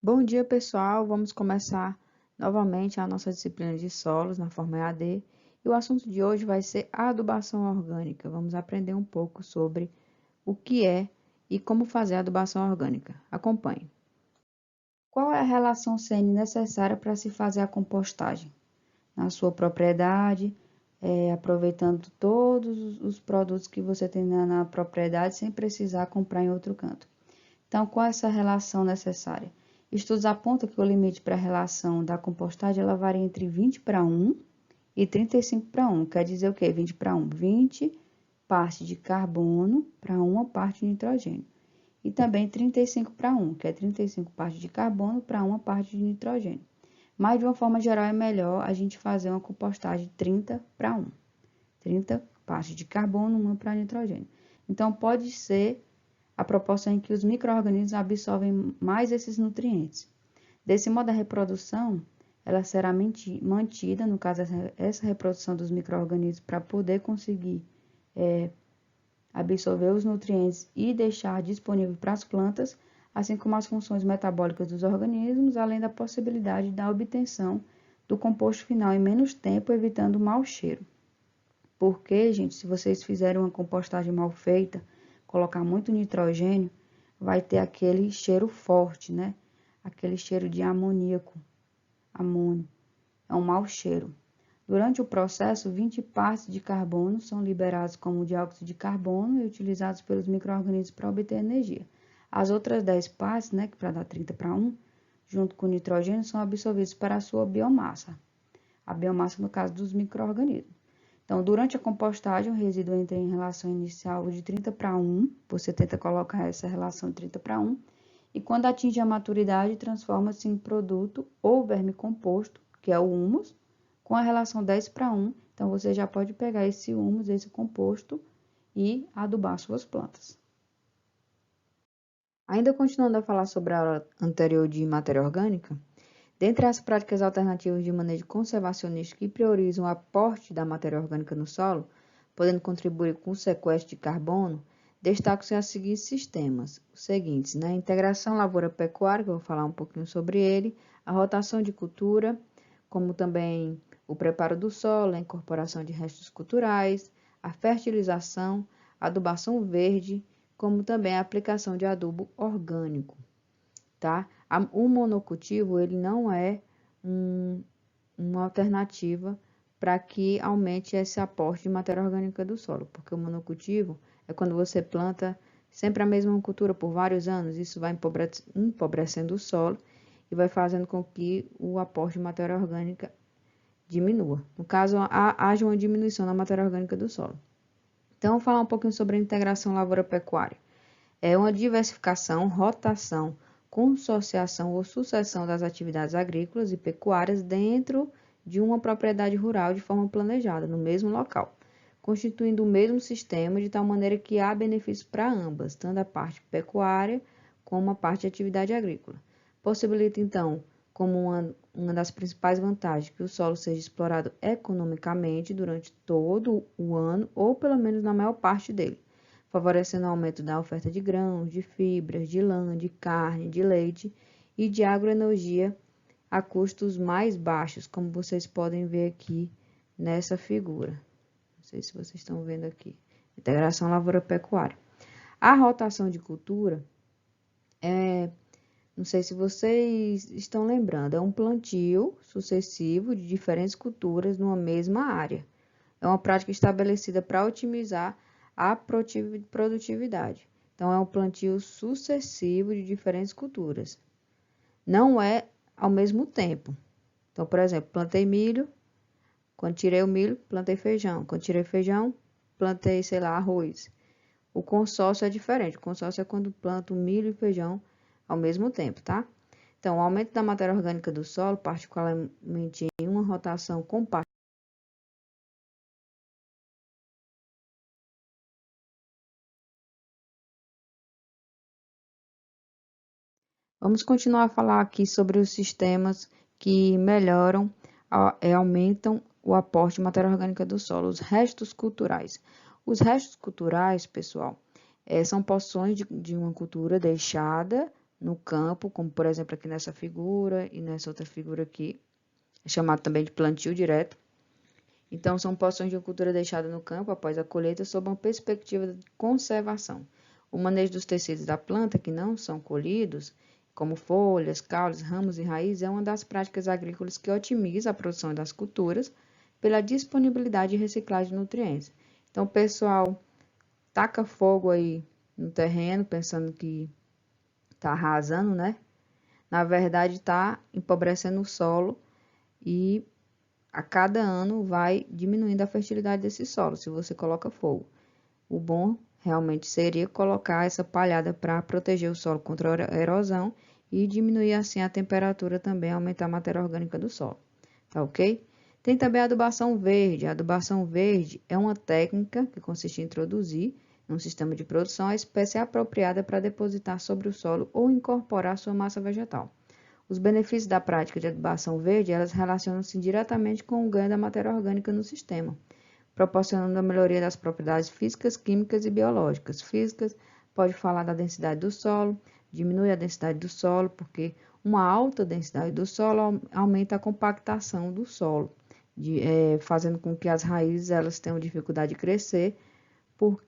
Bom dia, pessoal. Vamos começar novamente a nossa disciplina de solos na forma EAD. E o assunto de hoje vai ser a adubação orgânica. Vamos aprender um pouco sobre o que é e como fazer a adubação orgânica. Acompanhe. Qual é a relação CN necessária para se fazer a compostagem? Na sua propriedade, aproveitando todos os produtos que você tem na propriedade sem precisar comprar em outro canto. Então, qual é essa relação necessária? Estudos apontam que o limite para a relação da compostagem ela varia entre 20:1 e 35:1. Quer dizer o quê? 20:1. 20 partes de carbono para 1 parte de nitrogênio. E também 35:1, que é 35 partes de carbono para 1 parte de nitrogênio. Mas, de uma forma geral, é melhor a gente fazer uma compostagem 30:1. 30 partes de carbono, 1 para nitrogênio. Então, pode ser a proporção em que os micro-organismos absorvem mais esses nutrientes. Desse modo, a reprodução ela será mantida, no caso, essa reprodução dos micro-organismos para poder conseguir absorver os nutrientes e deixar disponível para as plantas, assim como as funções metabólicas dos organismos, além da possibilidade da obtenção do composto final em menos tempo, evitando o mau cheiro. Porque, gente, se vocês fizerem uma compostagem mal feita, colocar muito nitrogênio, vai ter aquele cheiro forte, né? Aquele cheiro de amoníaco, amônio. É um mau cheiro. Durante o processo, 20 partes de carbono são liberadas como dióxido de carbono e utilizados pelos micro-organismos para obter energia. As outras 10 partes, né, que para dar 30:1, junto com o nitrogênio, são absorvidas para a sua biomassa. A biomassa, no caso dos micro-organismos. Então, durante a compostagem, o resíduo entra em relação inicial de 30:1, você tenta colocar essa relação de 30:1, e quando atinge a maturidade, transforma-se em produto ou vermicomposto, que é o humus, com a relação 10:1. Então, você já pode pegar esse humus, esse composto, e adubar suas plantas. Ainda continuando a falar sobre a aula anterior de matéria orgânica, dentre as práticas alternativas de manejo conservacionista que priorizam o aporte da matéria orgânica no solo, podendo contribuir com o sequestro de carbono, destacam-se os seguintes sistemas. Os seguintes, né? Integração lavoura-pecuária, que eu vou falar um pouquinho sobre ele, a rotação de cultura, como também o preparo do solo, a incorporação de restos culturais, a fertilização, a adubação verde, como também a aplicação de adubo orgânico, tá? O monocultivo, ele não é uma alternativa para que aumente esse aporte de matéria orgânica do solo, porque o monocultivo é quando você planta sempre a mesma cultura por vários anos, isso vai empobrecendo o solo e vai fazendo com que o aporte de matéria orgânica diminua. No caso, haja uma diminuição na matéria orgânica do solo. Então, vou falar um pouquinho sobre a integração lavoura-pecuária. É uma diversificação, rotação, consociação ou sucessão das atividades agrícolas e pecuárias dentro de uma propriedade rural de forma planejada, no mesmo local, constituindo o mesmo sistema de tal maneira que há benefícios para ambas, tanto a parte pecuária como a parte de atividade agrícola. Possibilita, então, como uma das principais vantagens, que o solo seja explorado economicamente durante todo o ano, ou pelo menos na maior parte dele, favorecendo o aumento da oferta de grãos, de fibras, de lã, de carne, de leite e de agroenergia a custos mais baixos, como vocês podem ver aqui nessa figura. Não sei se vocês estão vendo aqui. Integração lavoura-pecuária. A rotação de cultura não sei se vocês estão lembrando, é um plantio sucessivo de diferentes culturas numa mesma área. É uma prática estabelecida para otimizar a produtividade. Então, é um plantio sucessivo de diferentes culturas. Não é ao mesmo tempo. Então, por exemplo, plantei milho, quando tirei o milho, plantei feijão. Quando tirei feijão, plantei, sei lá, arroz. O consórcio é diferente. O consórcio é quando planto milho e feijão ao mesmo tempo, tá? Então, o aumento da matéria orgânica do solo, particularmente em uma rotação compacta. Vamos continuar a falar aqui sobre os sistemas que melhoram, aumentam o aporte de matéria orgânica do solo, os restos culturais. Os restos culturais, pessoal, são porções de uma cultura deixada no campo, como por exemplo aqui nessa figura e nessa outra figura aqui, é chamado também de plantio direto. Então, são porções de cultura deixadas no campo após a colheita sob uma perspectiva de conservação. O manejo dos tecidos da planta que não são colhidos, como folhas, caules, ramos e raízes, é uma das práticas agrícolas que otimiza a produção das culturas pela disponibilidade e reciclagem de nutrientes. Então, o pessoal taca fogo aí no terreno, pensando que está arrasando, né? Na verdade, está empobrecendo o solo e a cada ano vai diminuindo a fertilidade desse solo, se você coloca fogo. O bom realmente seria colocar essa palhada para proteger o solo contra a erosão e diminuir assim a temperatura também, aumentar a matéria orgânica do solo. Tá ok? Tem também a adubação verde. A adubação verde é uma técnica que consiste em introduzir num sistema de produção a espécie apropriada para depositar sobre o solo ou incorporar sua massa vegetal. Os benefícios da prática de adubação verde, elas relacionam-se diretamente com o ganho da matéria orgânica no sistema, proporcionando a melhoria das propriedades físicas, químicas e biológicas. Físicas, pode falar da densidade do solo, diminui a densidade do solo, porque uma alta densidade do solo aumenta a compactação do solo, fazendo com que as raízes elas tenham dificuldade de crescer, por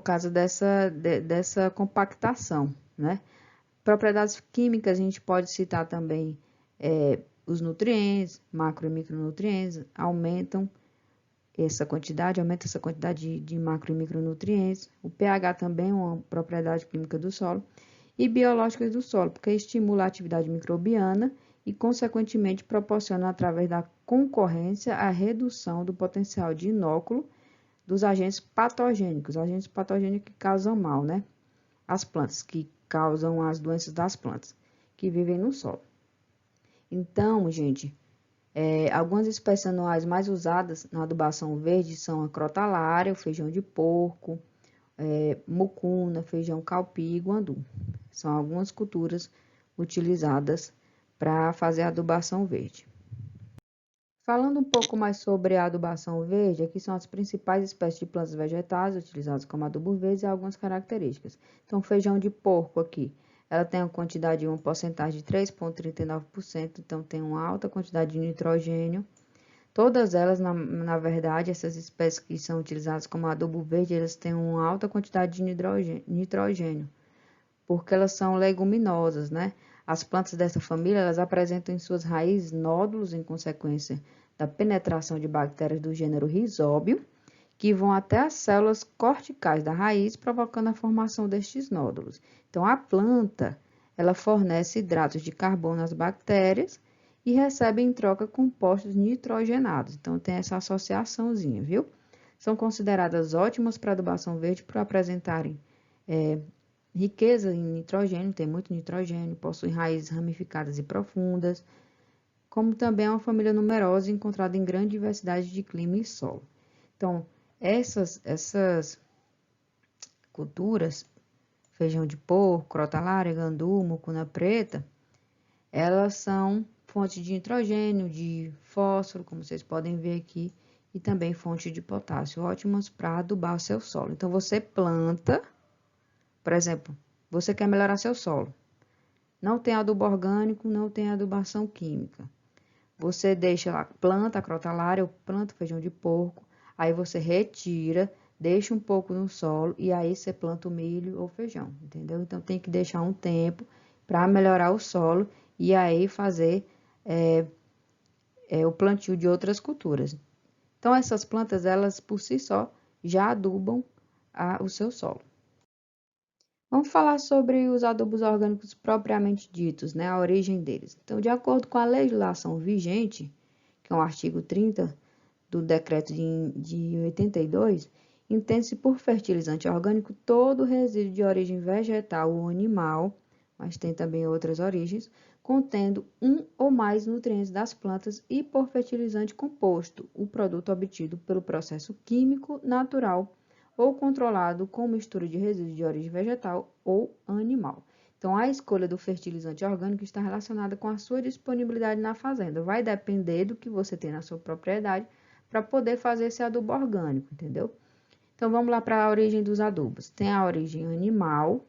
causa dessa compactação, né? Propriedades químicas, a gente pode citar também os nutrientes, macro e micronutrientes, aumenta essa quantidade de macro e micronutrientes. O pH também é uma propriedade química do solo. E biológicas do solo, porque estimula a atividade microbiana e, consequentemente, proporciona, através da concorrência, a redução do potencial de inóculo dos agentes patogênicos que causam mal, né? As plantas, que causam as doenças das plantas, que vivem no solo. Então, gente, algumas espécies anuais mais usadas na adubação verde são a crotalária, o feijão de porco, mucuna, feijão calpi e guandu. São algumas culturas utilizadas para fazer a adubação verde. Falando um pouco mais sobre a adubação verde, aqui são as principais espécies de plantas vegetais utilizadas como adubo verde e algumas características. Então, feijão de porco aqui, ela tem uma quantidade, uma porcentagem de 3,39%, então tem uma alta quantidade de nitrogênio. Todas elas, na verdade, essas espécies que são utilizadas como adubo verde, elas têm uma alta quantidade de nitrogênio, porque elas são leguminosas, né? As plantas dessa família, elas apresentam em suas raízes nódulos em consequência da penetração de bactérias do gênero Rhizóbio, que vão até as células corticais da raiz, provocando a formação destes nódulos. Então, a planta, ela fornece hidratos de carbono às bactérias e recebe em troca compostos nitrogenados. Então, tem essa associaçãozinha, viu? São consideradas ótimas para adubação verde por apresentarem riqueza em nitrogênio, tem muito nitrogênio, possui raízes ramificadas e profundas, como também é uma família numerosa encontrada em grande diversidade de clima e solo. Então, essas culturas, feijão de porco, crotalária, gandu, mucuna preta, elas são fonte de nitrogênio, de fósforo, como vocês podem ver aqui, e também fonte de potássio, ótimas para adubar o seu solo. Então, você planta, por exemplo, você quer melhorar seu solo. Não tem adubo orgânico, não tem adubação química. Você deixa lá, planta a crotalária, ou planta o feijão de porco, aí você retira, deixa um pouco no solo e aí você planta o milho ou feijão, entendeu? Então tem que deixar um tempo para melhorar o solo e aí fazer o plantio de outras culturas. Então essas plantas, elas por si só, já adubam o seu solo. Vamos falar sobre os adubos orgânicos propriamente ditos, né, a origem deles. Então, de acordo com a legislação vigente, que é o artigo 30 do decreto de 82, entende-se por fertilizante orgânico todo resíduo de origem vegetal ou animal, mas tem também outras origens, contendo um ou mais nutrientes das plantas, e por fertilizante composto, o produto obtido pelo processo químico, natural ou controlado com mistura de resíduos de origem vegetal ou animal. Então, a escolha do fertilizante orgânico está relacionada com a sua disponibilidade na fazenda. Vai depender do que você tem na sua propriedade para poder fazer esse adubo orgânico, entendeu? Então, vamos lá para a origem dos adubos. Tem a origem animal,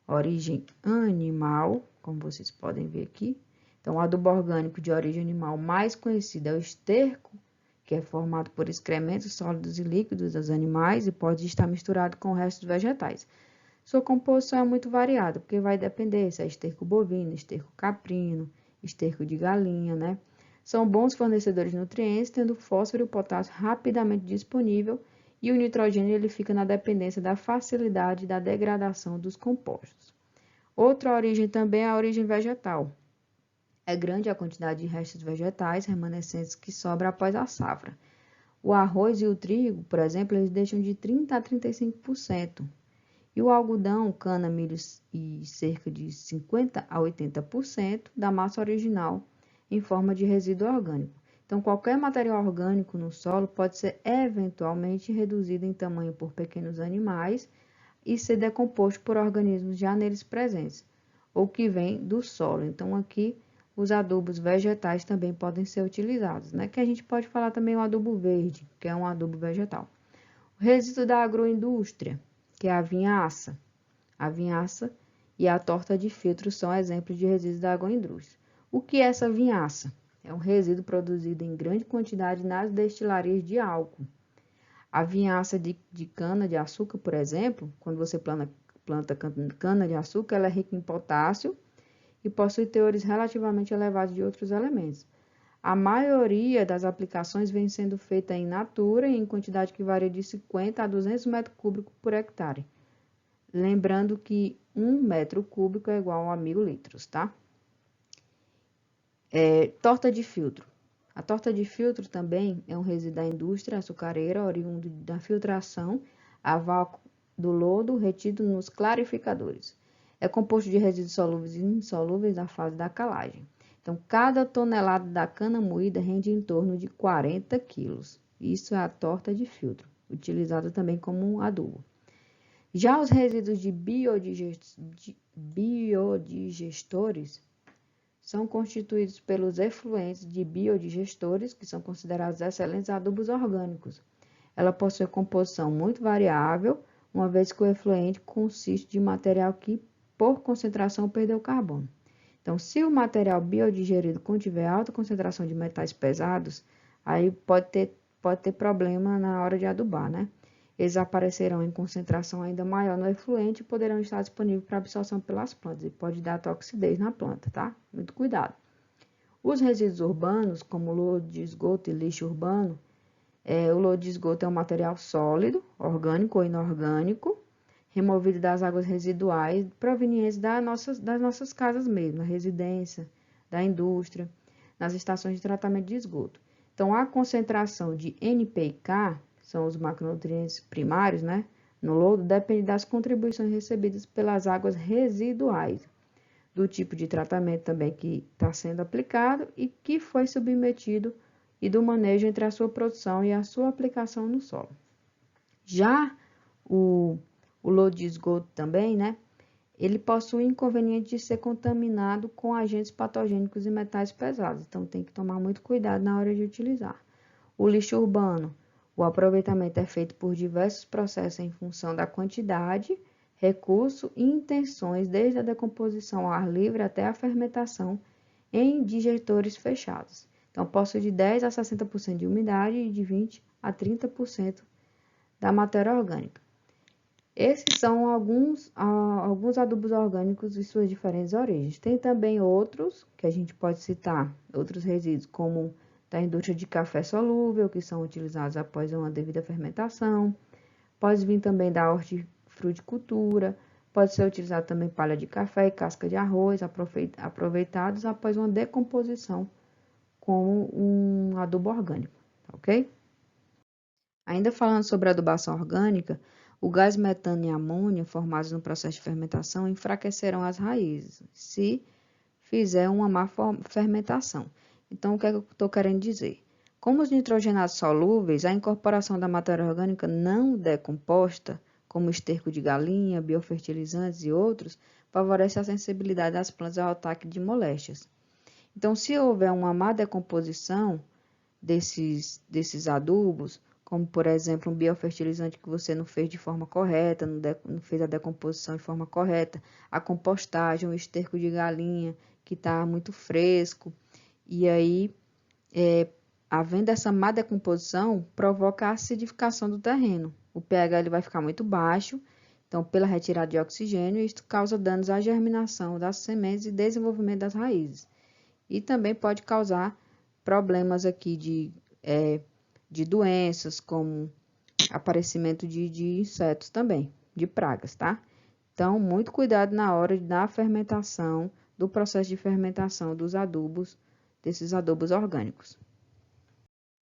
origem animal, como vocês podem ver aqui. Então, o adubo orgânico de origem animal mais conhecido é o esterco, que é formado por excrementos sólidos e líquidos dos animais e pode estar misturado com restos vegetais. Sua composição é muito variada, porque vai depender se é esterco bovino, esterco caprino, esterco de galinha, né? São bons fornecedores de nutrientes, tendo fósforo e potássio rapidamente disponível, e o nitrogênio ele fica na dependência da facilidade da degradação dos compostos. Outra origem também é a origem vegetal. É grande a quantidade de restos vegetais remanescentes que sobra após a safra. O arroz e o trigo, por exemplo, eles deixam de 30% a 35%. E o algodão, cana, milho e cerca de 50% a 80% da massa original em forma de resíduo orgânico. Então, qualquer material orgânico no solo pode ser eventualmente reduzido em tamanho por pequenos animais e ser decomposto por organismos já neles presentes, ou que vêm do solo. Então, aqui, os adubos vegetais também podem ser utilizados, né? Que a gente pode falar também o adubo verde, que é um adubo vegetal. O resíduo da agroindústria, que é a vinhaça. A vinhaça e a torta de filtro são exemplos de resíduos da agroindústria. O que é essa vinhaça? É um resíduo produzido em grande quantidade nas destilarias de álcool. A vinhaça de cana-de-açúcar, por exemplo, quando você planta cana-de-açúcar, ela é rica em potássio e possui teores relativamente elevados de outros elementos. A maioria das aplicações vem sendo feita in natura em quantidade que varia de 50 a 200 metros cúbicos por hectare. Lembrando que 1 metro cúbico é igual a 1.000 litros, tá? Torta de filtro. A torta de filtro também é um resíduo da indústria açucareira, oriundo da filtração a vácuo do lodo retido nos clarificadores. É composto de resíduos solúveis e insolúveis na fase da calagem. Então, cada tonelada da cana moída rende em torno de 40 quilos. Isso é a torta de filtro, utilizada também como um adubo. Já os resíduos de biodigestores são constituídos pelos efluentes de biodigestores, que são considerados excelentes adubos orgânicos. Ela possui composição muito variável, uma vez que o efluente consiste de material que, por concentração, perdeu carbono. Então, se o material biodigerido contiver alta concentração de metais pesados, aí pode ter problema na hora de adubar, né? Eles aparecerão em concentração ainda maior no efluente e poderão estar disponíveis para absorção pelas plantas e pode dar toxidez na planta, tá? Muito cuidado. Os resíduos urbanos, como lodo de esgoto e lixo urbano, o lodo de esgoto é um material sólido, orgânico ou inorgânico, removido das águas residuais provenientes das nossas casas mesmo, na residência, da indústria, nas estações de tratamento de esgoto. Então, a concentração de NPK, são os macronutrientes primários, né, no lodo, depende das contribuições recebidas pelas águas residuais, do tipo de tratamento também que está sendo aplicado e que foi submetido e do manejo entre a sua produção e a sua aplicação no solo. Já o lodo de esgoto também, né, ele possui o inconveniente de ser contaminado com agentes patogênicos e metais pesados, então tem que tomar muito cuidado na hora de utilizar. O lixo urbano, o aproveitamento é feito por diversos processos em função da quantidade, recurso e intenções, desde a decomposição ao ar livre até a fermentação em digetores fechados. Então, possui de 10 a 60% de umidade e de 20 a 30% da matéria orgânica. Esses são alguns adubos orgânicos e suas diferentes origens. Tem também outros, que a gente pode citar, outros resíduos, como da indústria de café solúvel, que são utilizados após uma devida fermentação. Pode vir também da hortifruticultura, pode ser utilizado também palha de café e casca de arroz, aproveitados após uma decomposição como um adubo orgânico, ok? Ainda falando sobre a adubação orgânica, o gás metano e amônia formados no processo de fermentação enfraquecerão as raízes, se fizer uma má fermentação. Então, o que é que eu estou querendo dizer? Como os nitrogenados solúveis, a incorporação da matéria orgânica não decomposta, como esterco de galinha, biofertilizantes e outros, favorece a sensibilidade das plantas ao ataque de moléstias. Então, se houver uma má decomposição desses adubos, como por exemplo um biofertilizante que você não fez de forma correta, não fez a decomposição de forma correta, a compostagem, o esterco de galinha que está muito fresco, e aí, havendo essa má decomposição, provoca a acidificação do terreno. O pH ele vai ficar muito baixo, então pela retirada de oxigênio, isso causa danos à germinação das sementes e desenvolvimento das raízes. E também pode causar problemas aqui de doenças, como aparecimento de insetos também, de pragas, tá? Então, muito cuidado na hora da fermentação, do processo de fermentação dos adubos, desses adubos orgânicos.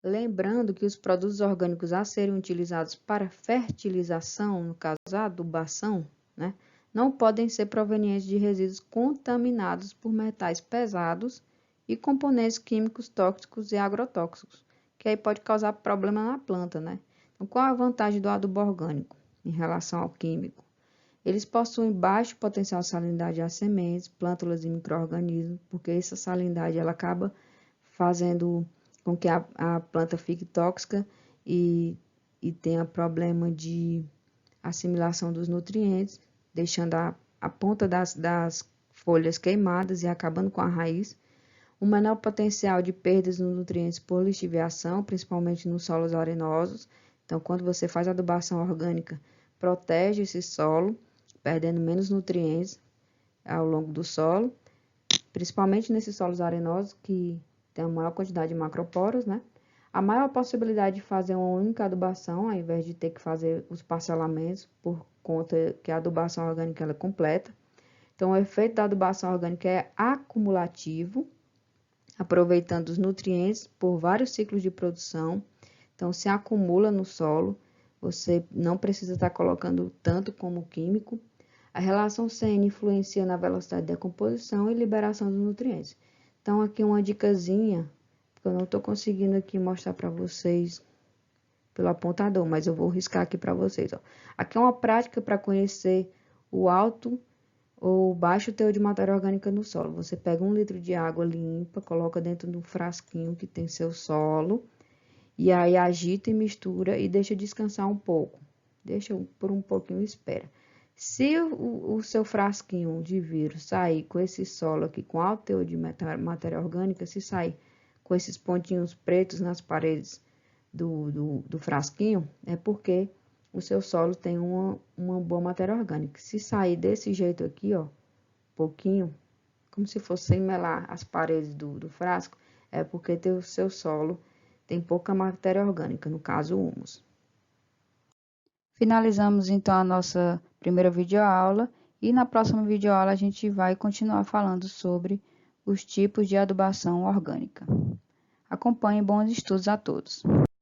Lembrando que os produtos orgânicos a serem utilizados para fertilização, no caso a adubação, né, não podem ser provenientes de resíduos contaminados por metais pesados e componentes químicos tóxicos e agrotóxicos, que aí pode causar problema na planta, né? Então, qual a vantagem do adubo orgânico em relação ao químico? Eles possuem baixo potencial de salinidade às sementes, plântulas e micro-organismos, porque essa salinidade ela acaba fazendo com que a planta fique tóxica e tenha problema de assimilação dos nutrientes, deixando a ponta das folhas queimadas e acabando com a raiz. Um menor potencial de perdas de nutrientes por lixiviação, principalmente nos solos arenosos. Então, quando você faz adubação orgânica, protege esse solo, perdendo menos nutrientes ao longo do solo, principalmente nesses solos arenosos que tem a maior quantidade de macroporos, né? A maior possibilidade de fazer uma única adubação, ao invés de ter que fazer os parcelamentos, por conta que a adubação orgânica ela é completa. Então, o efeito da adubação orgânica é acumulativo, aproveitando os nutrientes por vários ciclos de produção. Então, se acumula no solo, você não precisa estar colocando tanto como o químico. A relação CN influencia na velocidade de decomposição e liberação dos nutrientes. Então, aqui uma dicasinha, porque eu não estou conseguindo aqui mostrar para vocês pelo apontador, mas eu vou riscar aqui para vocês. Ó. Aqui é uma prática para conhecer o alto ou baixo teor de matéria orgânica no solo. Você pega 1 litro de água limpa, coloca dentro do frasquinho que tem seu solo, e aí agita e mistura e deixa descansar um pouco. Deixa por um pouquinho e espera. Se o seu frasquinho de vidro sair com esse solo aqui, com alto teor de matéria orgânica, se sair com esses pontinhos pretos nas paredes do frasquinho, é porque o seu solo tem uma boa matéria orgânica. Se sair desse jeito aqui, ó, pouquinho, como se fosse melar as paredes do frasco, é porque o seu solo tem pouca matéria orgânica, no caso, o humus. Finalizamos então a nossa primeira videoaula e na próxima videoaula a gente vai continuar falando sobre os tipos de adubação orgânica. Acompanhe, bons estudos a todos!